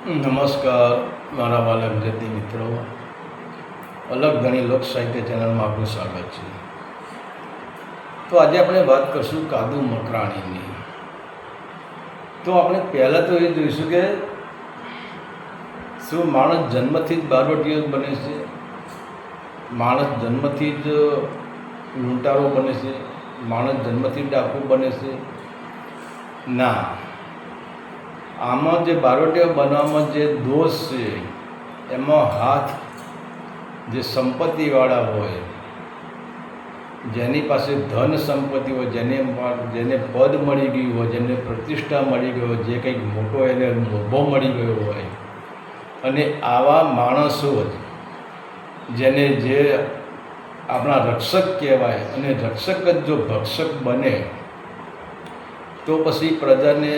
નમસ્કાર મારા વાલા ગુજરાતી મિત્રો, અલગ ઘણી લોક સાહિત્ય ચેનલમાં આપનું સ્વાગત છે. તો આજે આપણે વાત કરશું કાદુ મકરાણીની. તો આપણે પહેલાં તો એ જોઈશું કે શું માણસ જન્મથી જ બારવટીયો બને છે? માણસ જન્મથી જ લૂંટારો બને છે? માણસ જન્મથી ડાકુ બને છે? ના. આમાં જે બારવટીયો બનવામાં જે દોષ છે એમાં હાથ જે સંપત્તિવાળા હોય, જેની પાસે ધન સંપત્તિ હોય, જેને પદ મળી ગયું હોય, જેને પ્રતિષ્ઠા મળી ગઈ હોય, જે કંઈક મોટો એને લોભો મળી ગયો હોય, અને આવા માણસો જ જેને જે આપણા રક્ષક કહેવાય, અને રક્ષક જ જો ભક્ષક બને તો પછી પ્રજાને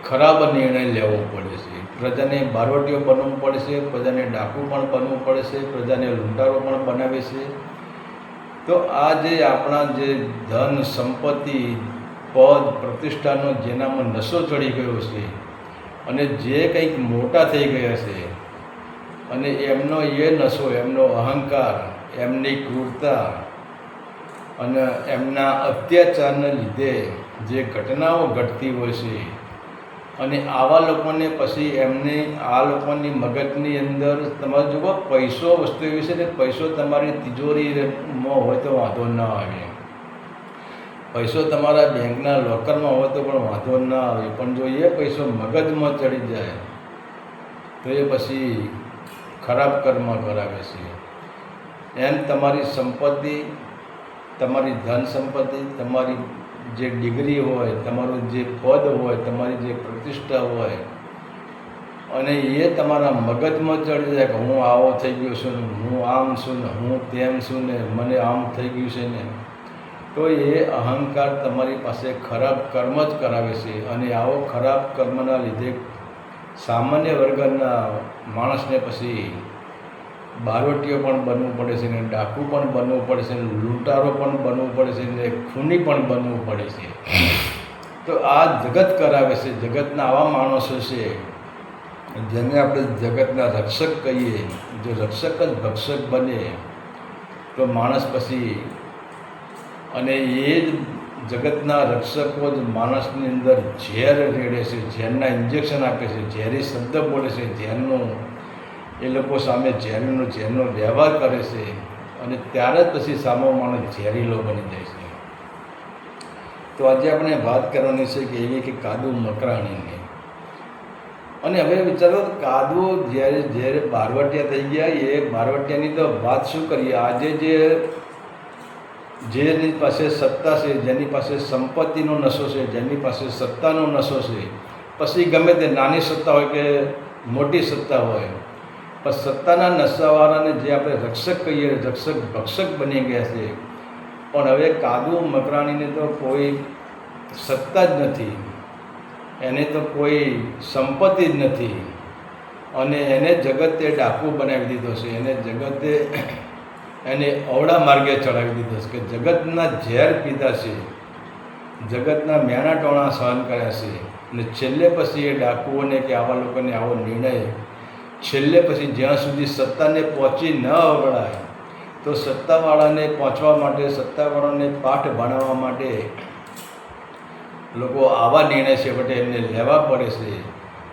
ખરાબ નિર્ણય લેવો પડે છે. પ્રજાને બારવટીઓ બનવું પડે છે, પ્રજાને ડાકુ પણ બનવું પડે છે, પ્રજાને લૂંટારો પણ બનાવે છે. તો આ જે આપણા જે ધન સંપત્તિ પદ પ્રતિષ્ઠાનો જેનામાં નશો ચડી ગયો છે, અને જે કંઈક મોટા થઈ ગયા છે, અને એમનો એ નશો, એમનો અહંકાર, એમની ક્રૂરતા અને એમના અત્યાચારને લીધે જે ઘટનાઓ ઘટતી હોય છે, અને આવા લોકોને પછી એમને આ લોકોની મગજની અંદર તમારે જુઓ, પૈસો વસ્તુ એવી છે કે પૈસો તમારી તિજોરીમાં હોય તો વાંધો ના આવે, પૈસો તમારા બેંકના લોકરમાં હોય તો પણ વાંધો ના આવે, પણ જો એ પૈસો મગજમાં ચડી જાય તો એ પછી ખરાબ કર્મ કરાવે છે. એમ તમારી સંપત્તિ, તમારી ધન સંપત્તિ, તમારી જે ડિગ્રી હોય, તમારું જે પદ હોય, તમારી જે પ્રતિષ્ઠા હોય, અને એ તમારા મગજમાં ચડી જાય કે હું આવો થઈ ગયો છું ને, હું આમ છું ને, હું તેમ છું ને, મને આમ થઈ ગયું છે ને, તો એ અહંકાર તમારી પાસે ખરાબ કર્મ જ કરાવે છે. અને આવો ખરાબ કર્મના લીધે સામાન્ય વર્ગના માણસને પછી બારવટીઓ પણ બનવું પડે છે, ને ડાકુ પણ બનવું પડે છે, ને લૂંટારો પણ બનવું પડે છે, ને ખૂની પણ બનવું પડે છે. તો આ જગત કરાવે છે. જગતના આવા માણસો છે જેને આપણે જગતના રક્ષક કહીએ. જો રક્ષક જ ભક્ષક બને તો માણસ પછી, અને એ જ જગતના રક્ષકો જ માણસની અંદર ઝેર રેડે છે, ઝેરના ઇન્જેક્શન આપે છે, ઝેરી શબ્દ બોલે છે, ઝેરનું એ લોકો સામે ઝેરનો વ્યવહાર કરે છે, અને ત્યારે જ પછી સામો માણસ ઝેરીલો બની જાય છે. તો આજે આપણે વાત કરવાની છે કે એવી કે કાદુ મકરાણીની. અને હવે વિચારો, કાદુ જ્યારે બારવટિયા થઈ ગયા, એ બારવટિયાની તો વાત શું કરીએ. આજે જેની પાસે સત્તા છે, જેની પાસે સંપત્તિનો નશો છે, જેની પાસે સત્તાનો નશો છે, પછી ગમે તે નાની સત્તા હોય કે મોટી સત્તા હોય, પણ સત્તાના નશાવાળાને જે આપણે રક્ષક કહીએ, રક્ષક ભક્ષક બની ગયા છે. પણ હવે કાદુ મકરાણીને તો કોઈ સત્તા જ નથી, એને તો કોઈ સંપત્તિ જ નથી, અને એને જગતે ડાકુ બનાવી દીધો છે. એને જગતે એને અવળા માર્ગે ચડાવી દીધો છે કે જગતના ઝેર પીધા છે, જગતના મેણા ટોણા સહન કર્યા છે, અને છેલ્લે પછી એ ડાકુઓને કે આવા લોકોને આવો નિર્ણય, છેલ્લે પછી જ્યાં સુધી સત્તાને પહોંચી ન વળાય તો સત્તાવાળાને પહોંચવા માટે, સત્તાવાળાને પાઠ ભણાવવા માટે લોકો આવા નિર્ણય છેવટે એમને લેવા પડે છે.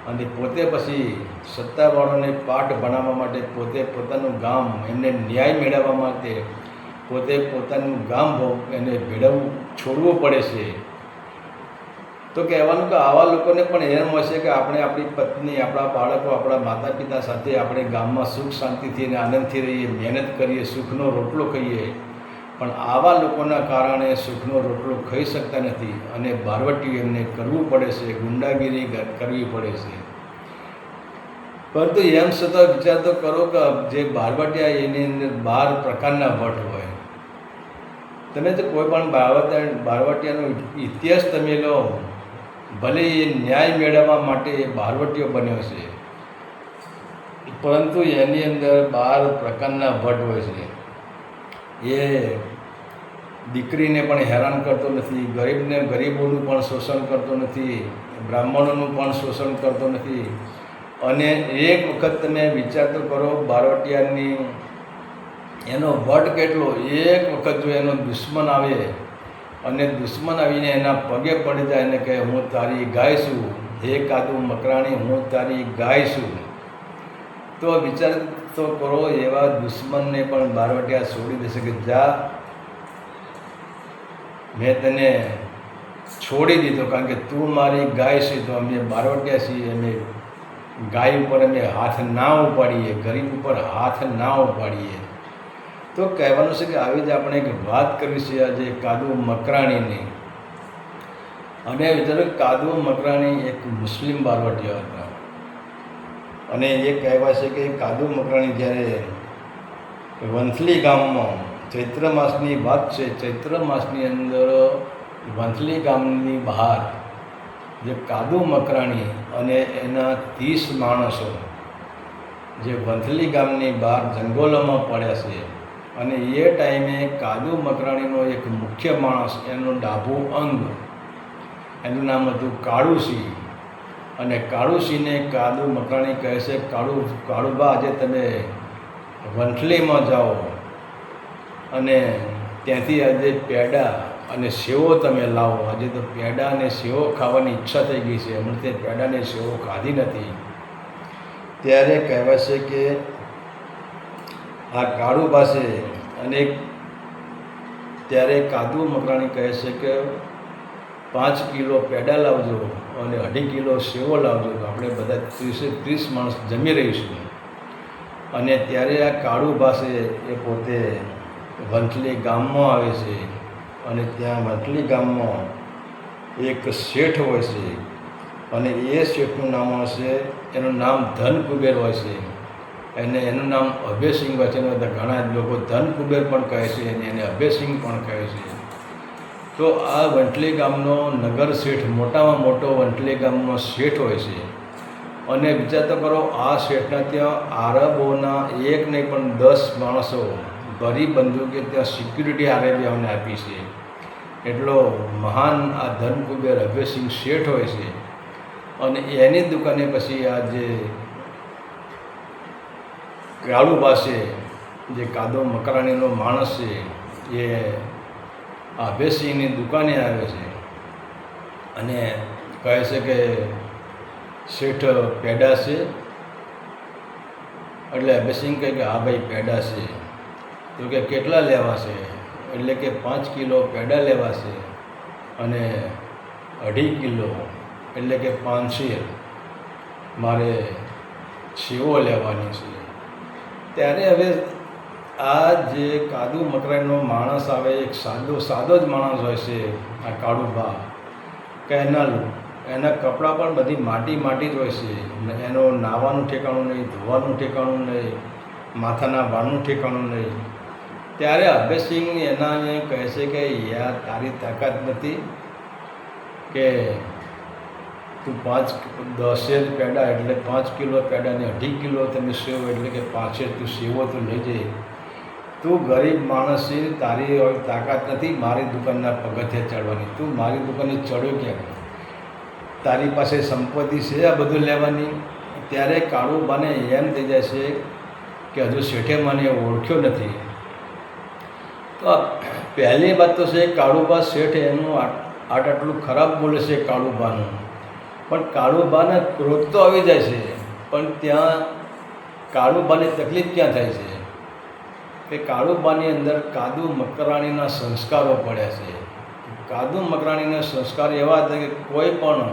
અને પોતે પછી સત્તાવાળાને પાઠ ભણાવવા માટે પોતે પોતાનું ગામ, એમને ન્યાય મેળવવા માટે પોતે પોતાનું ગામ એને ભેળવવું, છોડવું પડે છે. તો કહેવાનું કે આવા લોકોને પણ એમ હશે કે આપણે આપણી પત્ની, આપણા બાળકો, આપણા માતા પિતા સાથે આપણે ગામમાં સુખ શાંતિથી અને આનંદથી રહીએ, મહેનત કરીએ, સુખનો રોટલો ખાઈએ. પણ આવા લોકોના કારણે સુખનો રોટલો ખાઈ શકતા નથી, અને બારવટી એમને કરવું પડે છે, ગુંડાગીરી કરવી પડે છે. પરંતુ એમ છતાં વિચાર તો કરો કે જે બારવટિયા એની અંદર 12 પ્રકારના ભટ્ટ હોય. તમે તો કોઈ પણ બારવટિયાનો ઇતિહાસ તમે લો, ભલે એ ન્યાય મેળવવા માટે એ બારવટીયો બન્યો છે, પરંતુ એની અંદર 12 પ્રકારના ભટ્ટ હોય છે. એ દીકરીને પણ હેરાન કરતો નથી, ગરીબોનું પણ શોષણ કરતો નથી, બ્રાહ્મણોનું પણ શોષણ કરતો નથી, અને એક વખત તમે વિચાર તો કરો બારવટિયાની એનો વટ કેટલો. એક વખત જો એનો દુશ્મન આવે અને દુશ્મન આવીને એના પગે પડી જાય અને કહે હું તારી ગાય છું, હે કાદુ મકરાણી હું તારી ગાય છું, તો વિચાર તો કરો એવા દુશ્મનને પણ બારવટિયા છોડી દેશે કે જા મેં તને છોડી દીધો કારણ કે તું મારી ગાય છે. તો અમે બારવટિયા છીએ, અમે ગાય ઉપર અમે હાથ ના ઉપાડીએ, ગરીબ ઉપર હાથ ના ઉપાડીએ. તો કહેવાનું છે કે આવી જ આપણે એક વાત કરવી છે આજે કાદુ મકરાણીની. અને વિચારો કાદુ મકરાણી એક મુસ્લિમ બારવટિયા હતા અને એ કહેવાય છે કે કાદુ મકરાણી જ્યારે વંથલી ગામમાં ચૈત્ર માસની વાત છે, ચૈત્ર માસની અંદર વંથલી ગામની બહાર જે કાદુ મકરાણી અને એના 30 માણસો જે વંથલી ગામની બહાર જંગલોમાં પડ્યા છે. અને એ ટાઈમે કાદુ મકરાણીનો એક મુખ્ય માણસ, એનું ડાબું અંગ, એનું નામ હતું કાળુસિંહ. અને કાળુસિંહને કાદુ મકરાણી કહે છે કાળુબા આજે તમે વંથલીમાં જાઓ અને ત્યાંથી આજે પેડા અને સેવો તમે લાવો. આજે તો પેડા અને સેવો ખાવાની ઈચ્છા થઈ ગઈ છે, હમણાં તે પેડા અને સેવો ખાધી નથી. ત્યારે કહેવાય છે કે આ કાળુ પાસે અને ત્યારે કાદુ મકરાણી કહે છે કે 5 કિલો પેડા લાવજો અને 2.5 કિલો સેવો લાવજો, તો આપણે બધા 30 માણસ જમી રહીશું. અને ત્યારે આ કાળુ પાસે એ પોતે વંથલી ગામમાં આવે છે અને ત્યાં વંથલી ગામમાં એક શેઠ હોય છે અને એ શેઠનું નામ હશે, એનું નામ ધન કુબેર હોય છે. એનું નામ અભયસિંહ હોય છે. ઘણા લોકો ધન કુબેર પણ કહે છે અને એને અભયસિંહ પણ કહે છે. તો આ વંથલી ગામનો નગર શેઠ, મોટામાં મોટો વંથલી ગામનો શેઠ હોય છે. અને વિચાર તો કરો આ શેઠના ત્યાં આરબોના એક નહીં પણ 10 માણસો ભરી બંદૂકે ત્યાં સિક્યુરિટી આરબીઓને આપી છે. એટલો મહાન આ ધન કુબેર અભયસિંહ શેઠ હોય છે. અને એની દુકાને પછી આ જે કાળુ પાસે જે કાદુ મકરાણીનો માણસ છે એ અભયસિંહની દુકાને આવે છે અને કહે છે કે શેઠ પેડા છે. એટલે અભયસિંહ કહે કે હા ભાઈ પેડા છે. તો કે કેટલા લેવા છે? એટલે કે 5 કિલો પેડા લેવા છે અને 2.5 કિલો એટલે કે 500 મારે સેવો લેવાની છે. ત્યારે હવે આ જે કાદુ મકરાણીનો માણસ આવે, એક સાદો જ માણસ હોય છે આ કાળુબા, કે એના કપડાં પણ બધી માટી જ હોય છે. એનો નાહવાનું ઠેકાણું નહીં, ધોવાનું ઠેકાણું નહીં, માથાના વાળનું ઠેકાણું નહીં. ત્યારે અભયસિંહ એના કહે છે કે યાર તારી તાકાત નથી કે તું 10 પેડા એટલે 5 કિલો પેડા ને 2.5 કિલો તમે સેવો એટલે કે 5 તું સેવો તો લઈ જઈ. તું ગરીબ માણસ છે, તારી તાકાત નથી મારી દુકાનના પગથિયા ચડવાની. તું મારી દુકાને ચડ્યો ક્યાં? તારી પાસે સંપત્તિ છે આ બધું લેવાની. ત્યારે કાળુબાને એમ થઈ જાય છે કે હજુ શેઠે મને ઓળખ્યો નથી. તો પહેલી વાત તો છે કાળુબા શેઠ એનું આટલું ખરાબ બોલે છે કાળુબાનું, પણ કાળુબાને ક્રોધ તો આવી જાય છે. પણ ત્યાં કાળુબાની તકલીફ ક્યાં થાય છે કે કાળુબાની અંદર કાદુ મકરાણીના સંસ્કારો પડ્યા છે. કાદુ મકરાણીના સંસ્કાર એવા હતા કે કોઈ પણ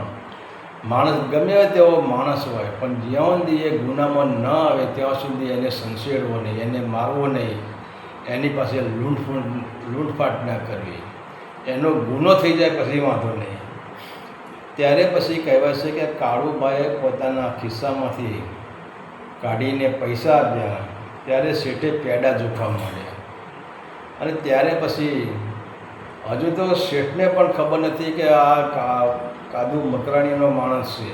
માણસ ગમે તેવો માણસ હોય પણ જ્યાં સુધી એ ગુનામાં ન આવે ત્યાં સુધી એને સંશેડવો નહીં, એને મારવો નહીં, એની પાસે લૂંટફાટ ના કરવી. એનો ગુનો થઈ જાય પછી વાંધો નહીં. ત્યારે પછી કહેવાય છે કે કાળુબાએ પોતાના ખિસ્સામાંથી કાઢીને પૈસા આપ્યા. ત્યારે શેઠે પેડા જોખવા માંડ્યા. અને ત્યારે પછી હજુ તો શેઠને પણ ખબર નથી કે આ કાદુ મકરાણીનો માણસ છે.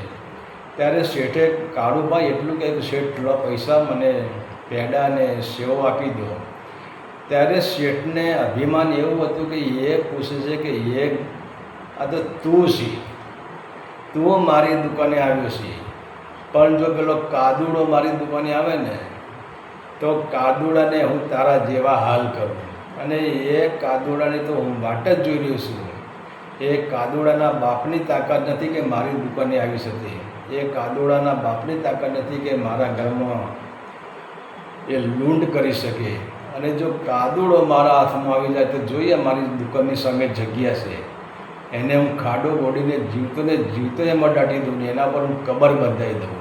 ત્યારે શેઠે કાળુભાઈ એટલું કહે કે શેઠ થોડા પૈસા મને પેડા અને સેવો આપી દો. ત્યારે શેઠને અભિમાન એવું હતું કે એ પૂછે છે કે આ તો તું છે, તું મારી દુકાને આવ્યો છે પણ જો પેલો કાદુડો મારી દુકાને આવે ને તો કાદુડાને હું તારા જેવા હાલ કરું. અને એ કાદુડાની તો હું વાટ જ જોઈ રહ્યો છું. એ કાદુડાના બાપની તાકાત નથી કે મારી દુકાને આવી શકે. એ કાદુડાના બાપની તાકાત નથી કે મારા ઘરમાં એ લૂંટ કરી શકે. અને જો કાદુડો મારા હાથમાં આવી જાય તો જોઈએ મારી દુકાનની સામે જગ્યા છે, એને હું ખાડો બોડીને જીવતો એમાં દાટી દઉં ને એના પર હું કબર બંધાઈ દઉં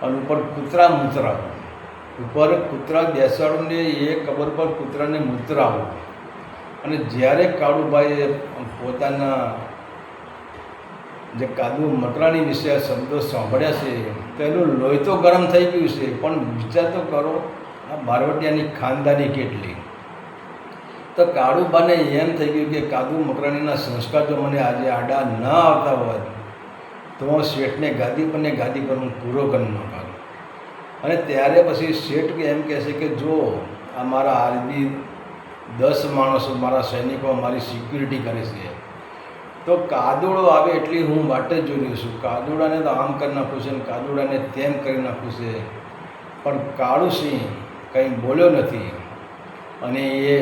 અને ઉપર કૂતરા મૂતરાવું, ઉપર કૂતરા બેસાડું ને એ કબર પર કૂતરાને મૂતરાવું. અને જ્યારે કાળુભાઈએ પોતાના જે કાદુ મકરાણી વિશે શબ્દો સાંભળ્યા છે તો એનું લોહી તો ગરમ થઈ ગયું છે, પણ વિચાર તો કરો આ બારવટિયાની ખાનદાની કેટલી. તો કાળુબાને એમ થઈ ગયું કે કાદુ મકરાણીના સંસ્કાર જો મને આજે આડા ન આવતા હોય તો હું શેઠને ગાદી પર હું પૂરો કરી નાખું. અને ત્યારે પછી શેઠ એમ કહેશે કે જો આ મારા આર્મી 10 માણસો મારા સૈનિકો મારી સિક્યુરિટી કરે છે, તો કાદુડો આવે એટલી હું વાટ જ જોઈ રહ્યો છું. કાદુડાને તો આમ કરી નાખું છે ને કાદુડાને તેમ કરી નાખું છે, પણ કાળુસિંહ કંઈ બોલ્યો નથી. અને એ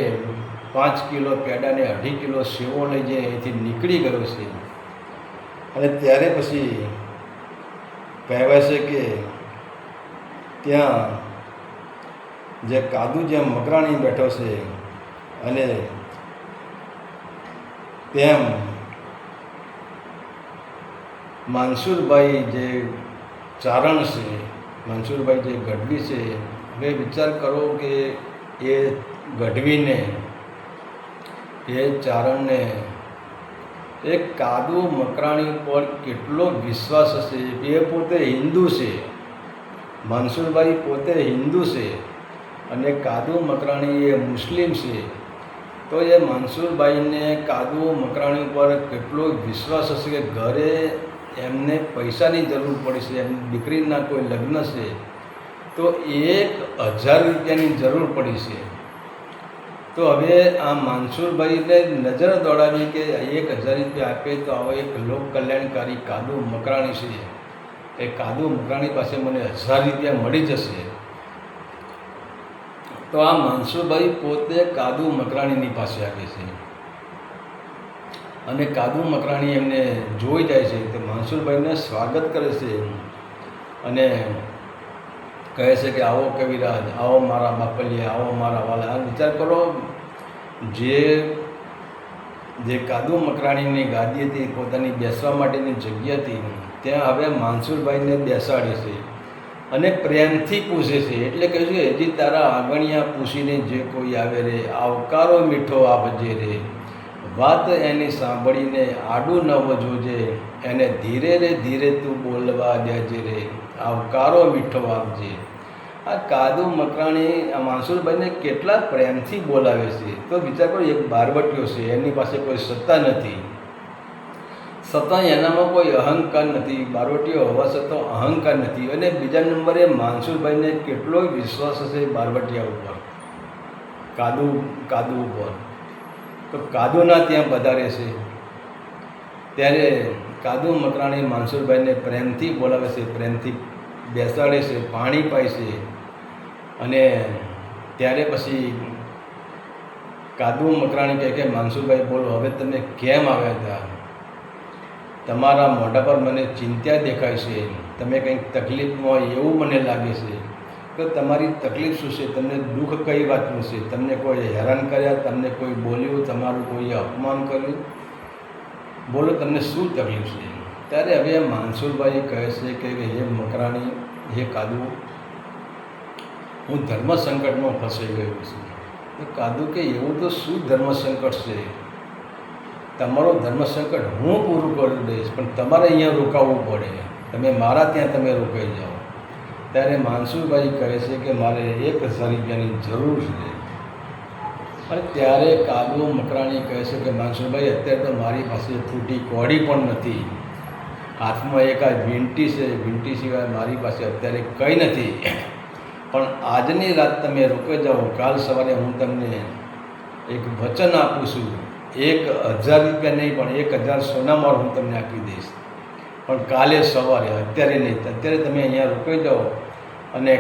5 કિલો પેડાને 2.5 કિલો સેવો લઈ જાય અહીંથી નીકળી ગયો છે. અને ત્યારે પછી કહેવાય છે કે ત્યાં જે કાદુ જેમ મકરાણી બેઠો છે અને તેમ માનસુરભાઈ જે ચારણ છે, માનસુરભાઈ જે ગઢવી છે, હવે વિચાર કરો કે એ ગઢવીને એ ચારણને એ કાદુ મકરાણી પર કેટલો વિશ્વાસ હશે. એ પોતે હિન્દુ છે, માનસુરભાઈ પોતે હિન્દુ છે અને કાદુ મકરાણી એ મુસ્લિમ છે. તો એ માનસુરભાઈને કાદુ મકરાણી પર કેટલો વિશ્વાસ હશે કે ઘરે એમને પૈસાની જરૂર પડી છે, એમની દીકરીના કોઈ લગ્ન છે તો 1000 રૂપિયાની જરૂર પડી છે. તો હવે આ માનસુરભાઈને નજર દોડાવી કે 1000 રૂપિયા આપે તો આવો એક લોક કલ્યાણકારી કાદુ મકરાણી છે, એ કાદુ મકરાણી પાસે મને 1000 રૂપિયા મળી જશે. તો આ માનસુરભાઈ પોતે કાદુ મકરાણીની પાસે આવે છે અને કાદુ મકરાણી એમને જોઈ જાય છે તો માનસુરભાઈને સ્વાગત કરે છે અને કહે છે કે આવો કવિરાજ, આવો મારા બાપલિયા, આવો મારા વાલા. આ વિચાર કરો, જે કાદુ મકરાણીની ગાદી હતી, પોતાની બેસવા માટેની જગ્યા હતી, ત્યાં હવે માનસુરભાઈને બેસાડે છે અને પ્રેમથી પૂછે છે. એટલે કહે છે હજી તારા આંગણિયા પૂછીને જે કોઈ આવે રે, આવકારો મીઠો આપજે રે, વાત એની સાંભળીને આડું ન વજોજે, એને ધીરે રે ધીરે તું બોલવા દેજે રે, આવકારો મીઠો આપજે. આ કાદુ મકરાણી આ માનસુરભાઈને કેટલા પ્રેમથી બોલાવે છે. તો વિચાર કરો, એક બારવટીયો છે, એની પાસે કોઈ સત્તા નથી, છતાં એનામાં કોઈ અહંકાર નથી, બારવટીયો હોવા છતાં અહંકાર નથી. અને બીજા નંબરે માનસુરભાઈને કેટલો વિશ્વાસ હશે બારવટીયા ઉપર, કાદુ ઉપર. તો કાદુના ત્યાં પધારે છે ત્યારે કાદુ મકરાણી માનસુરભાઈને પ્રેમથી બોલાવે છે, પ્રેમથી બેસાડે છે, પાણી પાય છે. અને ત્યારે પછી કાદુ મકરાણી કહે કે માનસુરભાઈ બોલો, હવે તમે કેમ આવ્યા હતા? તમારા મોઢા પર મને ચિંતા દેખાય છે, તમે કંઈક તકલીફમાં એવું મને લાગે છે. તો તમારી તકલીફ શું છે? તમને દુઃખ કઈ વાતનું છે? તમને કોઈ હેરાન કર્યા? તમને કોઈ બોલ્યું? તમારું કોઈએ અપમાન કર્યું? બોલો, તમને શું તકલીફ છે? ત્યારે હવે માનસુરભાઈ કહે છે કે હે મકરાણી, હે કાદુ, હું ધર્મ સંકટમાં ફસાઈ ગયો છું. તો કાદુ કે એવું તો શું ધર્મ સંકટ છે? તમારો ધર્મ સંકટ હું પૂરું કરી દઈશ, પણ તમારે અહીંયા રોકાવું પડે, તમે મારા ત્યાં તમે રોકાઈ જાઓ. ત્યારે માનસુરભાઈ કહે છે કે મારે 1000 રૂપિયાની જરૂર છે. અને ત્યારે કાદુ મકરાણી કહે છે કે માનસુરભાઈ, અત્યારે તો મારી પાસે ફૂટી કોડી પણ નથી, હાથમાં એક આ વીંટી છે, વીંટી સિવાય મારી પાસે અત્યારે કંઈ નથી. પણ આજની રાત તમે રોકાઈ જાઓ, કાલ સવારે હું તમને એક વચન આપું છું, 1000 રૂપિયા નહીં પણ 1000 સોનામાં હું તમને આપી દઈશ. પણ કાલે સવારે, અત્યારે નહીં. અત્યારે તમે અહીંયા રોકાઈ જાઓ અને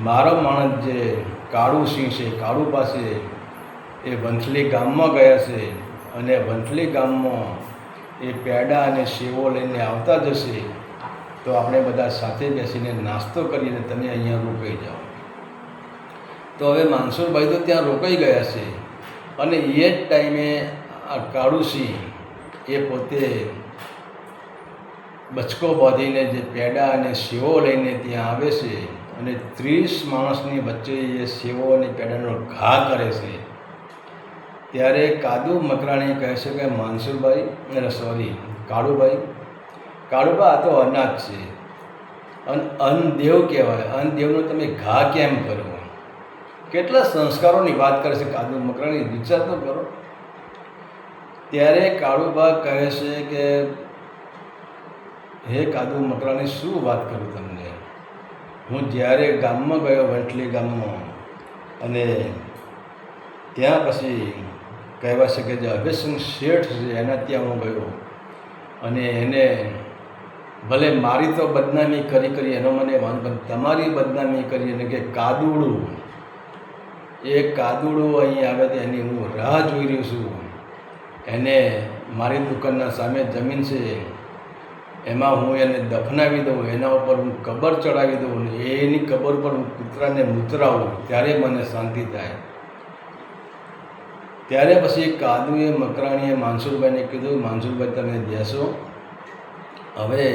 મારો માણસ જે કાળુસિંહ છે, કાળુ પાસે એ વંથલી ગામમાં ગયા છે અને વંથલી ગામમાં એ પેડા અને સેવો લઈને આવતા જશે. તો આપણે બધા સાથે બેસીને નાસ્તો કરીને તમે અહીંયા રોકાઈ જાઓ. તો હવે માનસુરભાઈ તો ત્યાં રોકાઈ ગયા છે અને એ જ ટાઈમે આ કાળુસિંહ એ પોતે બચકો બાંધીને જે પેડા અને સેવો લઈને ત્યાં આવે છે અને 30 માણસની વચ્ચે એ સેવો અને પેડાનો ઘા કરે છે. ત્યારે કાદુ મકરાણી કહે છે કે માનસુરભાઈ કાળુબા, આ તો અનાજ છે અને અન્નદેવ કહેવાય. અન્નદેવનો તમે ઘા કેમ કરો? કેટલા સંસ્કારોની વાત કરે છે કાદુ મકરાણી, વિચાર તો કરો. ત્યારે કાળુબા કહે છે કે હે કાદુ મકરાણી, શું વાત કરું તમને? હું જ્યારે ગામમાં ગયો, વંથલી ગામમાં, અને ત્યાં પછી કહેવા છે કે જે અભયસિંહ શેઠ છે એના ત્યાં હું ગયો અને એને ભલે મારી તો બદનામી કરી એનો મને વાંધો, પણ તમારી બદનામી કરી અને કે કાદુડું અહીં આવે તો એની હું રાહ જોઈ રહ્યો છું. એને મારી દુકાનના સામે જમીન છે, એમાં હું એને દફનાવી દઉં, એના ઉપર હું કબર ચડાવી દઉં અને એની કબર પર હું કૂતરાને મૂતરાવું, ત્યારે મને શાંતિ થાય. ત્યારે પછી કાદુએ મકરાણીએ માનસુરભાઈને કીધું, માનસુરભાઈ તમે બેસો, હવે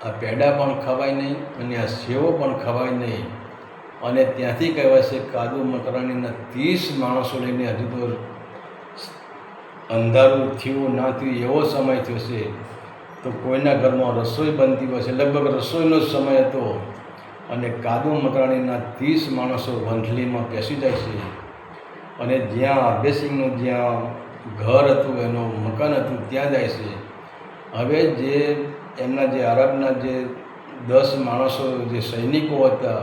આ પેડા પણ ખવાય નહીં અને આ સેવો પણ ખવાય નહીં. અને ત્યાંથી કહેવાય છે કાદુ મકરાણીના 30 માણસો લઈને, હજુ તો અંધારું થયું ના થયું એવો સમય થયો છે, તો કોઈના ઘરમાં રસોઈ બનતી હોય છે, લગભગ રસોઈનો સમય હતો અને કાદુ મકરાણીના 30 માણસો વંથલીમાં બેસી જાય છે અને જ્યાં અભયસિંહનું જ્યાં ઘર હતું, એનું મકાન હતું, ત્યાં જાય છે. હવે જે એમના જે આરબના જે 10 માણસો જે સૈનિકો હતા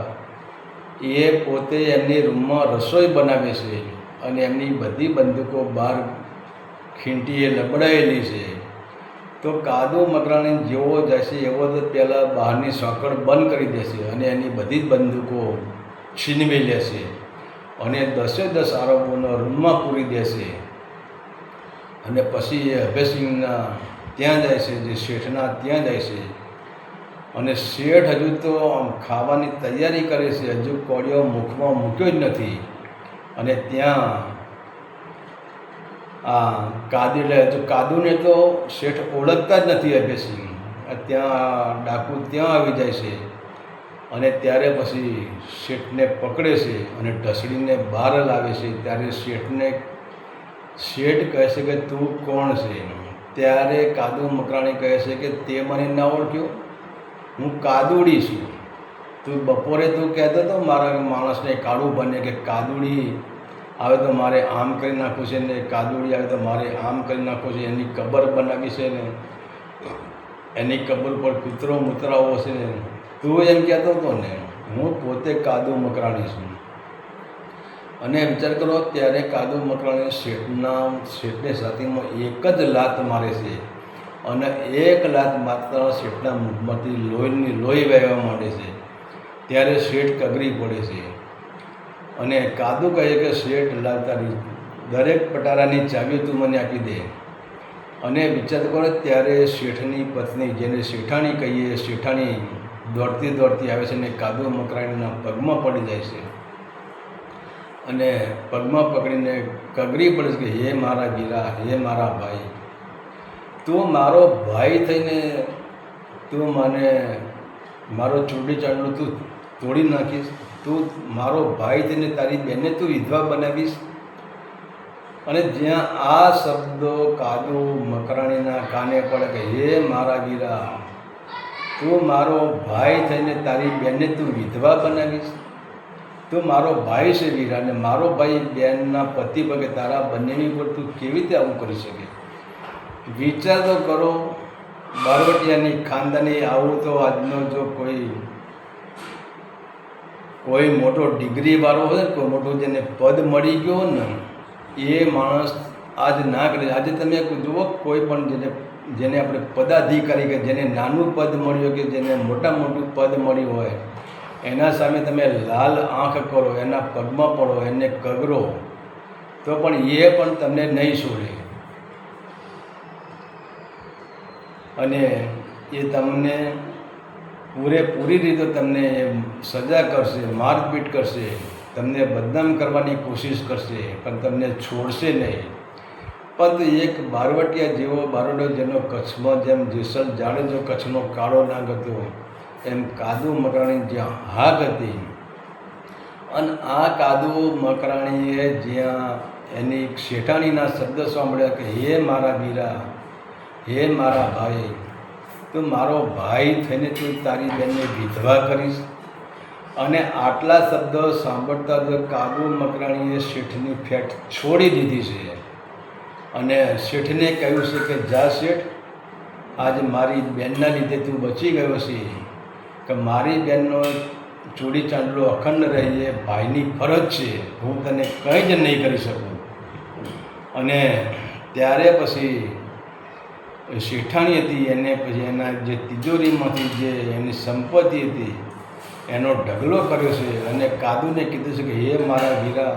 એ પોતે એમની રૂમમાં રસોઈ બનાવે છે અને એમની બધી બંદૂકો બહાર ખીંટીએ લબડાયેલી છે. તો કાદુ મકરાણી જેવો જશે એવો તો પહેલાં બહારની સાંકળ બંધ કરી દેશે અને એની બધી જ બંદૂકો છીનવી લેશે અને 10 આરબોનો રૂમમાં પૂરી દેશે. અને પછી એ અભયસિંહના ત્યાં જાય છે, જે શેઠના ત્યાં જાય છે અને શેઠ હજુ તો ખાવાની તૈયારી કરે છે, હજુ કોળિયો મુખમાં મૂક્યો જ નથી. અને ત્યાં કાદુને તો શેઠ ઓળખતા જ નથી અભયસિંહ. ત્યાં ડાકુ ત્યાં આવી જાય છે અને ત્યારે પછી શેઠને પકડે છે અને ઢસડીને બહાર લાવે છે. ત્યારે શેઠ કહે છે કે તું કોણ છે? ત્યારે કાદુ મકરાણી કહે છે કે તે મને ના ઓળખ્યો, હું કાદુડી છું. તું બપોરે તું કહેતો હતો મારા માણસને કાળું બને કે કાદુડી આવે તો મારે આમ કરી નાખવું છે ને કાદુડી આવે તો મારે આમ કરી નાખવું છે, એની કબર બનાવી છે ને એની કબર પર કૂતરો મૂતરાવો છે ને, તું એમ કહેતો હતો ને. હું પોતે કાદુ મકરાણી છું. અને વિચાર કરો, ત્યારે કાદુ મકરાણી શેઠને સાથીમાં એક જ લાત મારે છે અને એક લાત માત્ર શેઠના મુખમાંથી લોહી વહેવા માંડે છે. ત્યારે શેઠ કગરી પડે છે અને કાદુ કહે કે શેઠ તારી દરેક પટારાની ચાવી તું મને આપી દે. અને વિચાર કરો, ત્યારે શેઠની પત્ની, જેને શેઠાણી કહીએ, શેઠાણી દોડતી આવે છે અને કાદુ મકરાણીના પગમાં પડી જાય છે અને પગમાં પકડીને કગરી પડે છે કે હે મારા વીરા, હે મારા ભાઈ, તું મારો ભાઈ થઈને તું મને મારો ચૂંટણી ચાંદલો તું તોડી નાખીશ? તું મારો ભાઈ થઈને તારી બેનને તું વિધવા બનાવીશ? અને જ્યાં આ શબ્દો કાદુ મકરાણીના કાને પડે કે હે મારા વીરા, તું મારો ભાઈ થઈને તારી બેનને તું વિધવા બનાવીશ? તું મારો ભાઈ છે વીરા, અને મારો ભાઈ બેનના પતિ પગે તારા બંનેની ઉપર તું કેવી રીતે આવું કરી શકે? વિચાર તો કરો. બારવટિયાની ખાનદાની આવું તો આજનો જો કોઈ મોટો ડિગ્રીવાળો હોય ને, કોઈ મોટો જેને પદ મળી ગયો ને, એ માણસ આજ ના કરે. આજે તમે જુઓ, કોઈ પણ જેને જેને આપણે પદાધિકારી કે જેને નાનું પદ મળ્યું કે જેને મોટું પદ મળ્યું હોય એના સામે તમે લાલ આંખ કરો, એના પગમાં પડો, એને કગરો, તો પણ એ પણ તમને નહીં છોડે અને એ તમને પૂરેપૂરી રીતે તમને સજા કરશે, મારપીટ કરશે, તમને બદનામ કરવાની કોશિશ કરશે, પણ તમને છોડશે નહીં. પરંતુ એક બારવટિયા જેવો બારોટો જેનો કચ્છમાં જેમ જેસલ જાડેજો કચ્છનો કાળો નાગ હતો, એમ કાદુ મકરાણી જ્યાં હાક હતી અને આ કાદુ મકરાણીએ જ્યાં એની શેઠાણીના શબ્દ સાંભળ્યા કે હે મારા વીરા, હે મારા ભાઈ, તું મારો ભાઈ થઈને તું તારી બેનને વિધવા કરીશ. અને આટલા શબ્દો સાંભળતા જ કાદુ મકરાણીએ શેઠની ફેટ છોડી દીધી છે અને શેઠને કહ્યું છે કે જા શેઠ, આજ મારી બેનના લીધે તું બચી ગયો છે, કે મારી બેનનો ચૂડી ચાંદલો અખંડ રહે એ ભાઈની ફરજ છે, હું તને કંઈ જ નહીં કરી શકું. અને ત્યારે પછી શેઠાણી હતી એને પછી એના જે તિજોરીમાંથી જે એની સંપત્તિ હતી એનો ઢગલો કર્યો છે અને કાદુને કીધું છે કે હે મારા વીરા,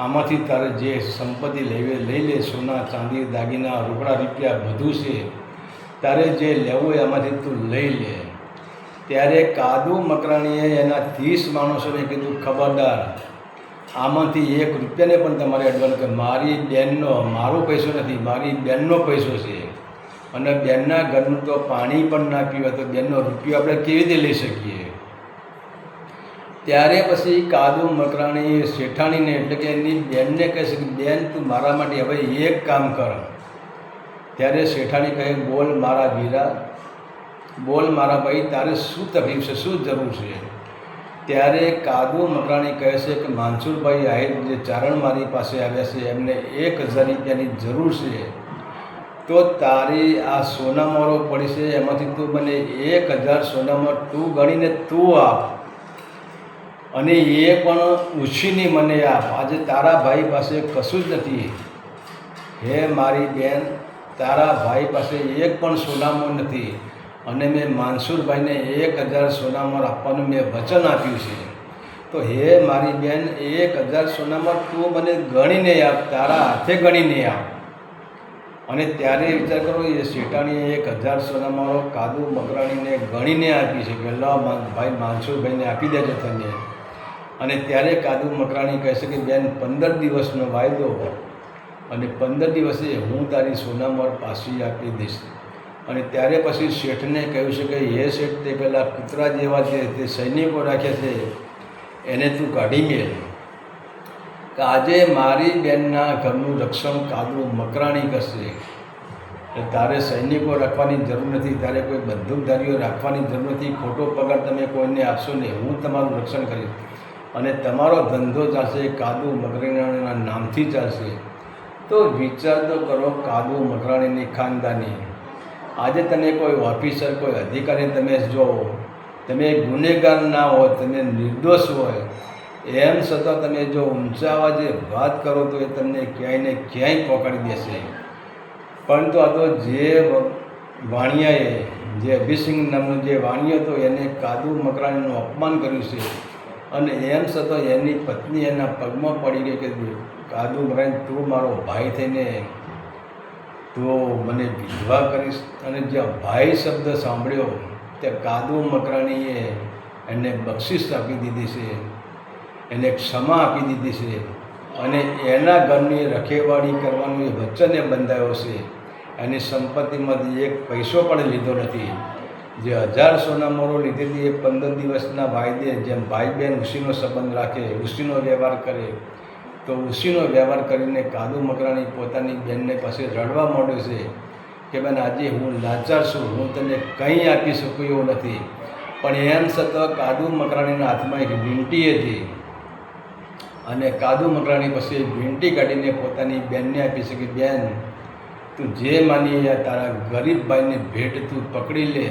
આમાંથી તારે જે સંપત્તિ લઈ લે, સોના ચાંદી દાગીના રોકડા રૂપિયા બધું છે, તારે જે લેવું હોય એમાંથી તું લઈ લે. ત્યારે કાદુ મકરાણીએ એના 30 માણસોને કીધું ખબરદાર, આમાંથી 1 રૂપિયાને પણ તમારે અડવાનું, કે મારી બેનનો, મારો પૈસો નથી, મારી બેનનો પૈસો છે અને બેનના ઘરનું તો પાણી પણ ના પીવે તો બેનનો રૂપિયો આપણે કેવી રીતે લઈ શકીએ. ત્યારે પછી કાદુ મકરાણી શેઠાણીને એટલે કે એની બેનને કહે છે કે બેન તું મારા માટે હવે એક કામ કર. ત્યારે શેઠાણી કહે બોલ મારા વીરા, બોલ મારા ભાઈ, તારે શું તકલીફ છે, શું જરૂર છે. ત્યારે કાદુ મકરાણી કહે છે કે માનસુરભાઈ આહિર જે ચારણ મારી પાસે આવ્યા છે એમને 1000 રૂપિયાની જરૂર છે, તો તારી આ સોનામોરો પડી છે એમાંથી તું મને 1000 સોનામોર તું ગણીને તું આપ અને એ પણ ઉછીની મને આપ. આજે તારા ભાઈ પાસે કશું જ નથી. હે મારી બેન, તારા ભાઈ પાસે એક પણ સોનામોર નથી અને મેં માનસુરભાઈને 1000 સોનામોર આપવાનું મેં વચન આપ્યું છે. તો હે મારી બેન, 1000 સોનામોર તું મને ગણીને આપ, તારા હાથે ગણીને આપ. અને ત્યારે વિચાર કરો, એ શેઠાણીએ 1000 સોનામોરો કાદુ મકરાણીને ગણીને આપી છે કે લો ભાઈ માનસુરભાઈને આપી દેજો તમે. અને ત્યારે કાદુ મકરાણી કહે છે કે બેન 15 દિવસનો વાયદો અને 15 દિવસે હું તારી સોનામોર પાછી આપી દઈશ. અને ત્યારે પછી શેઠને કહ્યું છે કે હે શેઠ, તે પહેલાં કૂતરા જેવા છે તે સૈનિકો રાખ્યા છે એને તું કાઢી મેળ, કે આજે મારી બેનના ઘરનું રક્ષણ કાદુ મકરાણી કરશે. તારે સૈનિકો રાખવાની જરૂર નથી, તારે કોઈ બંદૂકધારીઓ રાખવાની જરૂર નથી, ખોટો પગાર તમે કોઈને આપશો નહીં, હું તમારું રક્ષણ કરીશ અને તમારો ધંધો ચાલશે કાદુ મકરાણીના નામથી ચાલશે. તો વિચાર તો કરો કાદુ મકરાણીની ખાનદાની. આજે તમે કોઈ ઓફિસર, કોઈ અધિકારી તમે જો તમે ગુનેગાર ના હોય, તમે નિર્દોષ હોય, એમ છતાં તમે જો ઊંચા અવાજે વાત કરો તો એ તમને ક્યાંય ને ક્યાંય પકડી દેશે. પરંતુ આ તો જે વાણિયાએ, જે અભિસિંહ નામનો જે વાણિયો હતો એને કાદુ મકરાણીનું અપમાન કર્યું છે અને એમ છતાં એની પત્ની એના પગમાં પડી ગઈ કે કાદુ મકરાણી તું મારો ભાઈ થઈને તો મને વિધવા કરીશ. અને જે ભાઈ શબ્દ સાંભળ્યો તે કાદુ મકરાણીએ એને બક્ષિસ આપી દીધી છે, એને ક્ષમા આપી દીધી છે અને એના ઘરની રખેવાળી કરવાનું એ વચને બંધાયો છે. એની સંપત્તિમાંથી 1 પૈસો પણ લીધો નથી. જે 1000 સોનામોરો લીધેલી એ 15 દિવસના વાયદે જેમ ભાઈ બહેન ઉશીનો સંબંધ રાખે, ઉશીનો વ્યવહાર કરે, તો ઉશીનો વ્યવહાર કરીને કાદુ મકરાણી પોતાની બેનને પાસે રડવા માંડ્યો છે કે બેન આજે હું લાચાર છું, હું તને કંઈ આપી શકું એવું નથી. પણ એમ છતાં કાદુ મકરાણીના હાથમાં એક વીંટી હતી અને કાદુ મકરાણી પછી વીંટી કાઢીને પોતાની બેનને આપી છે કે બેન તું જે માની તારા ગરીબ ભાઈને ભેટ તું પકડી લે.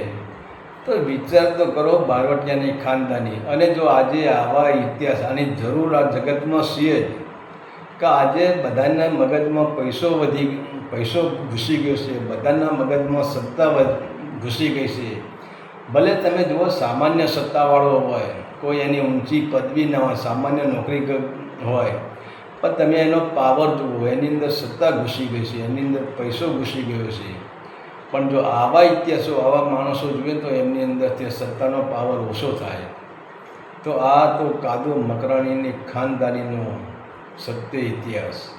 તો વિચાર તો કરો બારવટિયાની ખાનદાની. અને જો આજે આવા ઇતિહાસ આની જરૂર આ જગતમાં છે જ, કે આજે બધાના મગજમાં પૈસો ઘૂસી ગયો છે, બધાના મગજમાં સત્તા ઘૂસી ગઈ છે. ભલે તમે જુઓ સામાન્ય સત્તાવાળો હોય, કોઈ એની ઊંચી પદવી ના હોય, સામાન્ય નોકરી હોય, પણ તમે એનો પાવર જુઓ, એની અંદર સત્તા ઘૂસી ગઈ છે, એની અંદર પૈસો ઘૂસી ગયો છે. પણ જો આવા ઇતિહાસો, આવા માણસો જોઈએ તો એમની અંદરથી સત્તાનો પાવર ઓછો થાય. તો આ તો કાદુ મકરાણીની ખાનદાનીનો સત્ય ઇતિહાસ.